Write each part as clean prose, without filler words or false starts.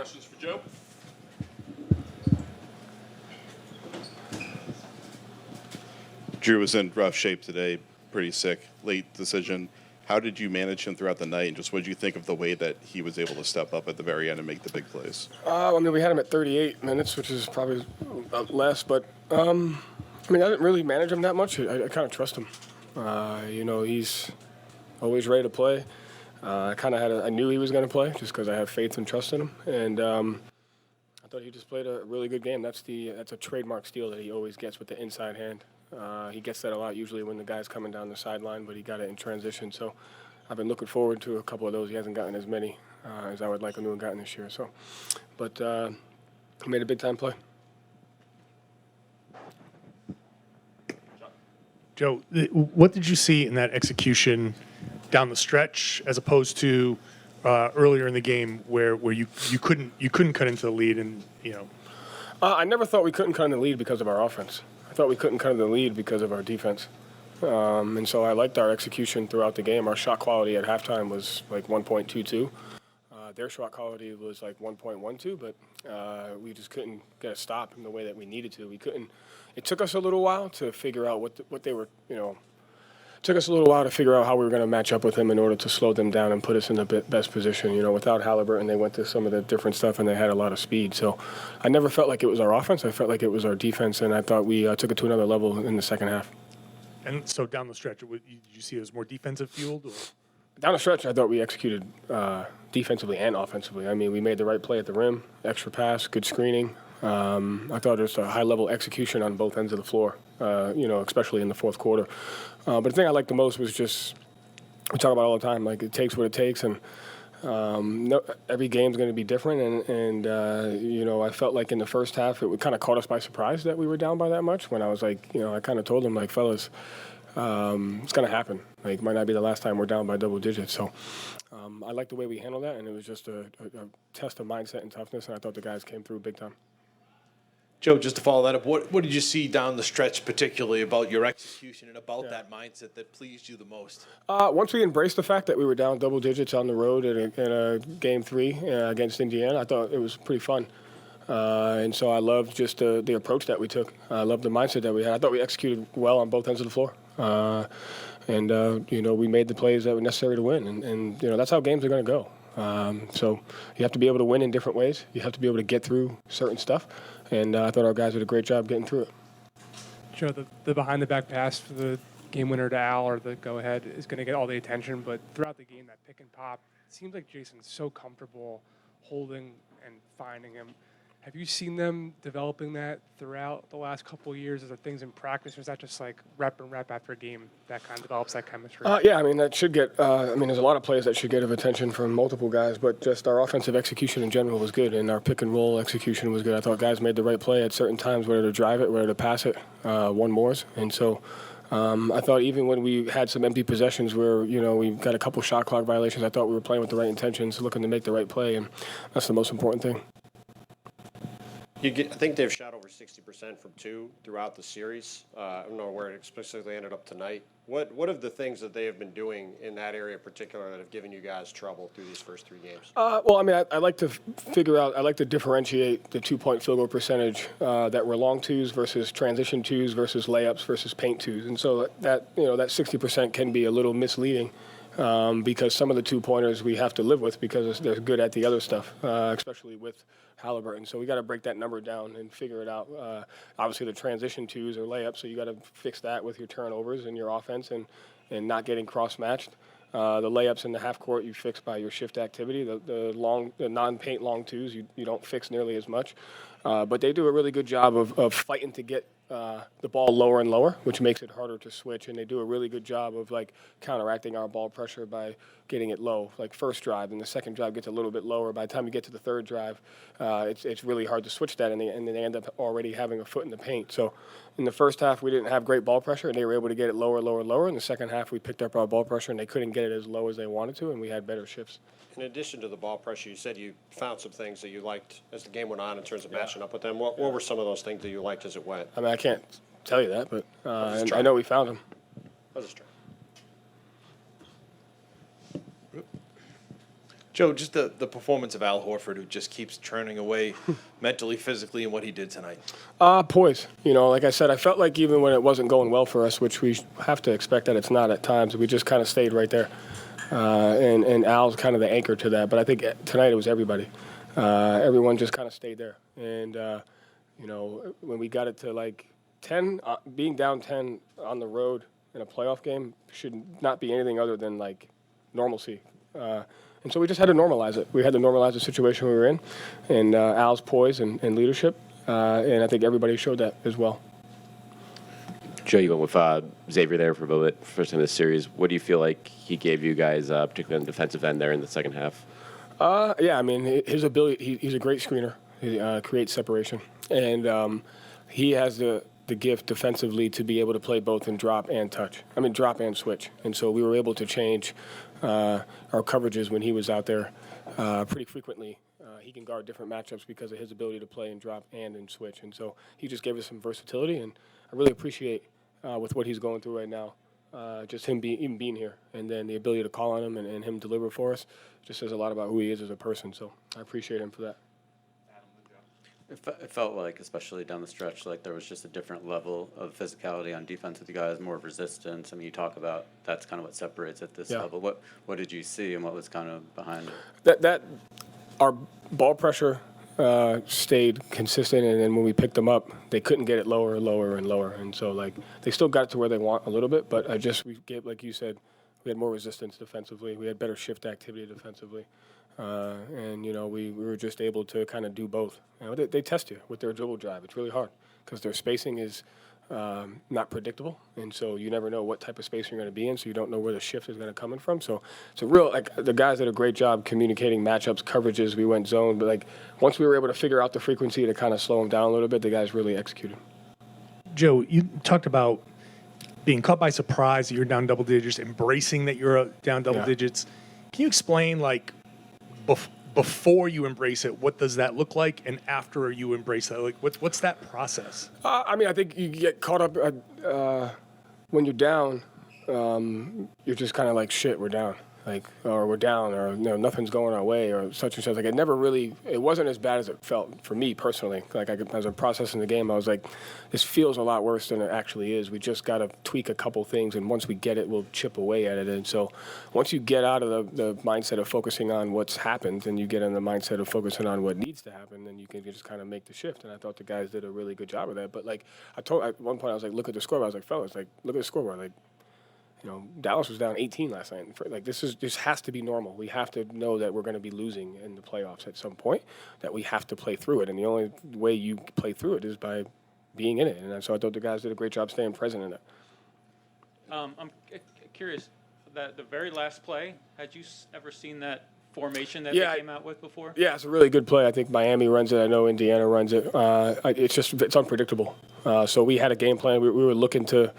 questions for Joe? Jrue was in rough shape today, pretty sick, late decision. How did you manage him throughout the night, and just what did you think of the way that he was able to step up at the very end and make the big plays? We had him at 38 minutes, which is probably less, but I didn't really manage him that much. I kind of trust him. He's always ready to play. I knew he was going to play just because I have faith and trust in him, and I thought he just played a really good game. That's a trademark steal that he always gets with the inside hand. He gets that a lot usually when the guy's coming down the sideline, but he got it in transition. So I've been looking forward to a couple of those. He hasn't gotten as many as I would like him to have gotten this year. But he made a big-time play. Joe, what did you see in that execution down the stretch as opposed to earlier in the game where you couldn't cut into the lead and I never thought we couldn't cut in the lead because of our offense. I thought we couldn't cut in the lead because of our defense. And so I liked our execution throughout the game. Our shot quality at halftime was like 1.22. Their shot quality was like 1.12, but we just couldn't get a stop in the way that we needed to. We couldn't. It took us a little while to figure out what they were, took us a little while to figure out how we were going to match up with them in order to slow them down and put us in the best position. Without Halliburton, they went to some of the different stuff and they had a lot of speed. So I never felt like it was our offense. I felt like it was our defense, and I thought we took it to another level in the second half. And so down the stretch, did you see it as more defensive fueled? Or? Down the stretch, I thought we executed defensively and offensively. We made the right play at the rim, extra pass, good screening. I thought there was a high-level execution on both ends of the floor, especially in the fourth quarter. But the thing I liked the most was just, we talk about all the time, like it takes what it takes, and every game's going to be different. And I felt like in the first half it kind of caught us by surprise that we were down by that much. When I was like, I kind of told them, like, fellas, it's going to happen. Like, it might not be the last time we're down by double digits. So I liked the way we handled that, and it was just a test of mindset and toughness, and I thought the guys came through big time. Joe, just to follow that up, what did you see down the stretch particularly about your execution and about that mindset that pleased you the most? Once we embraced the fact that we were down double digits on the road in a Game 3 against Indiana, I thought it was pretty fun. And so I loved just the approach that we took. I loved the mindset that we had. I thought we executed well on both ends of the floor. We made the plays that were necessary to win. And that's how games are going to go. So you have to be able to win in different ways. You have to be able to get through certain stuff. And I thought our guys did a great job getting through it. Joe, the behind-the-back pass for the game winner to Al or the go-ahead is going to get all the attention. But throughout the game, that pick and pop, it seems like Jason's so comfortable holding and finding him. Have you seen them developing that throughout the last couple of years? Are there things in practice, or is that just like rep after a game that kind of develops that chemistry? That should get there's a lot of plays that should get of attention from multiple guys, but just our offensive execution in general was good, and our pick and roll execution was good. I thought guys made the right play at certain times, whether to drive it, whether to pass it, one mores. And so I thought even when we had some empty possessions where, we got a couple shot clock violations, I thought we were playing with the right intentions, looking to make the right play, and that's the most important thing. I think they've shot over 60% from two throughout the series. I don't know where it explicitly ended up tonight. What of the things that they have been doing in that area in particular that have given you guys trouble through these first three games? I like to figure out, I like to differentiate the 2-point field goal percentage that were long twos versus transition twos versus layups versus paint twos. And so that 60% can be a little misleading. Because some of the 2-pointers we have to live with because they're good at the other stuff, especially with Halliburton. So we got to break that number down and figure it out. Obviously, the transition twos are layups, so you got to fix that with your turnovers and your offense and not getting cross-matched. The layups in the half court you fix by your shift activity. The non-paint long twos you don't fix nearly as much. But they do a really good job of fighting to get the ball lower and lower, which makes it harder to switch. And they do a really good job of counteracting our ball pressure by getting it low. Like first drive, and the second drive gets a little bit lower. By the time you get to the third drive, it's really hard to switch that, and they end up already having a foot in the paint. So in the first half, we didn't have great ball pressure, and they were able to get it lower, lower, lower. In the second half, we picked up our ball pressure, and they couldn't get it as low as they wanted to, and we had better shifts. In addition to the ball pressure, you said you found some things that you liked as the game went on in terms of matching up with them. What were some of those things that you liked as it went? I can't tell you that, but I know we found them. I'll just try. Joe, just the performance of Al Horford, who just keeps churning away mentally, physically, and what he did tonight. Poise. Like I said, I felt like even when it wasn't going well for us, which we have to expect that it's not at times, we just kind of stayed right there. And Al's kind of the anchor to that. But I think tonight it was everybody. Everyone just kind of stayed there. And, when we got it to like 10, being down 10 on the road in a playoff game should not be anything other than like normalcy. And so we just had to normalize it. We had to normalize the situation we were in, and Al's poise and leadership, and I think everybody showed that as well. Joe, you went with Xavier there for a little bit, first time in this series. What do you feel like he gave you guys, particularly on the defensive end there in the second half? Yeah, I mean, his ability, he's a great screener. He creates separation. And he has the gift defensively to be able to play both in drop and switch. And so we were able to change our coverages when he was out there pretty frequently. He can guard different matchups because of his ability to play in drop and in switch. And so he just gave us some versatility, and I really appreciate with what he's going through right now, just him even being here, and then the ability to call on him and him deliver for us just says a lot about who he is as a person. So I appreciate him for that. It felt like, especially down the stretch, like there was just a different level of physicality on defense with you guys, more of resistance. I mean, you talk about that's kind of what separates at this level. What did you see, and what was kind of behind it? That our ball pressure stayed consistent, and then when we picked them up, they couldn't get it lower and lower and lower. And so, like, they still got it to where they want a little bit, but we gave, like you said, we had more resistance defensively. We had better shift activity defensively. And, we were just able to kind of do both. They test you with their dribble drive. It's really hard because their spacing is not predictable. And so you never know what type of space you're going to be in, so you don't know where the shift is going to come in from. So it's a real, like, the guys did a great job communicating matchups, coverages. We went zone. But, like, once we were able to figure out the frequency to kind of slow them down a little bit, the guys really executed. Joe, you talked about being caught by surprise that you're down double digits, embracing that you're down double digits. Can you explain, like, before you embrace it, what does that look like, and after you embrace that, like, what's that process? I think you get caught up when you're down. You're just kind of like, shit, we're down, or we're down, or nothing's going our way, or such and such. Like, it wasn't as bad as it felt for me personally. Like, as I'm processing the game, I was like, this feels a lot worse than it actually is. We just got to tweak a couple things, and once we get it, we'll chip away at it. And so once you get out of the mindset of focusing on what's happened, and you get in the mindset of focusing on what needs to happen, then you can just kind of make the shift. And I thought the guys did a really good job of that. But, like, at one point, I was like, look at the scoreboard. I was like, fellas, like, look at the scoreboard. Like, Dallas was down 18 last night. Like, this has to be normal. We have to know that we're going to be losing in the playoffs at some point, that we have to play through it. And the only way you play through it is by being in it. And so I thought the guys did a great job staying present in it. I'm curious, the very last play, had you ever seen that formation that they came out with before? Yeah, it's a really good play. I think Miami runs it. I know Indiana runs it. It's unpredictable. So we had a game plan. We were looking to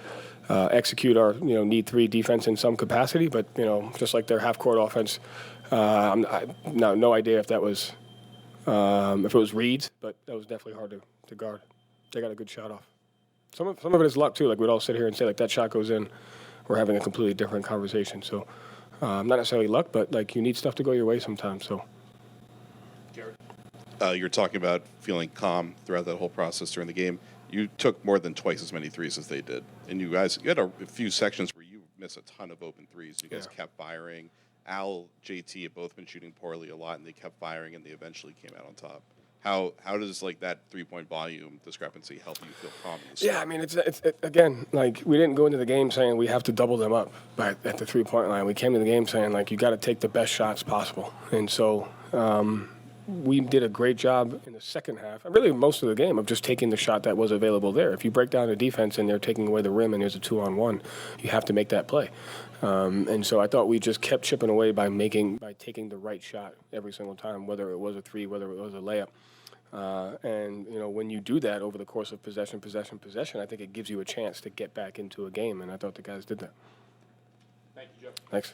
execute our need 3 defense in some capacity, but just like their half court offense, no idea if that was if it was reads, but that was definitely hard to guard. They got a good shot off. Some of it is luck too. Like, we'd all sit here and say, like, that shot goes in, we're having a completely different conversation. So not necessarily luck, but, like, you need stuff to go your way sometimes. So. You're talking about feeling calm throughout that whole process during the game. You took more than twice as many threes as they did. And you had a few sections where you missed a ton of open threes. You guys kept firing. Al, JT have both been shooting poorly a lot, and they kept firing, and they eventually came out on top. How does, like, that 3-point volume discrepancy help you feel calm? Yeah, I mean, it's again, like, we didn't go into the game saying we have to double them up at the 3-point line. We came to the game saying, like, you got to take the best shots possible. And so we did a great job in the second half, and really most of the game, of just taking the shot that was available there. If you break down the defense and they're taking away the rim and there's a 2-on-1, you have to make that play. And so I thought we just kept chipping away by taking the right shot every single time, whether it was a 3, whether it was a layup. And when you do that over the course of possession, I think it gives you a chance to get back into a game, and I thought the guys did that. Thank you, Joe. Thanks.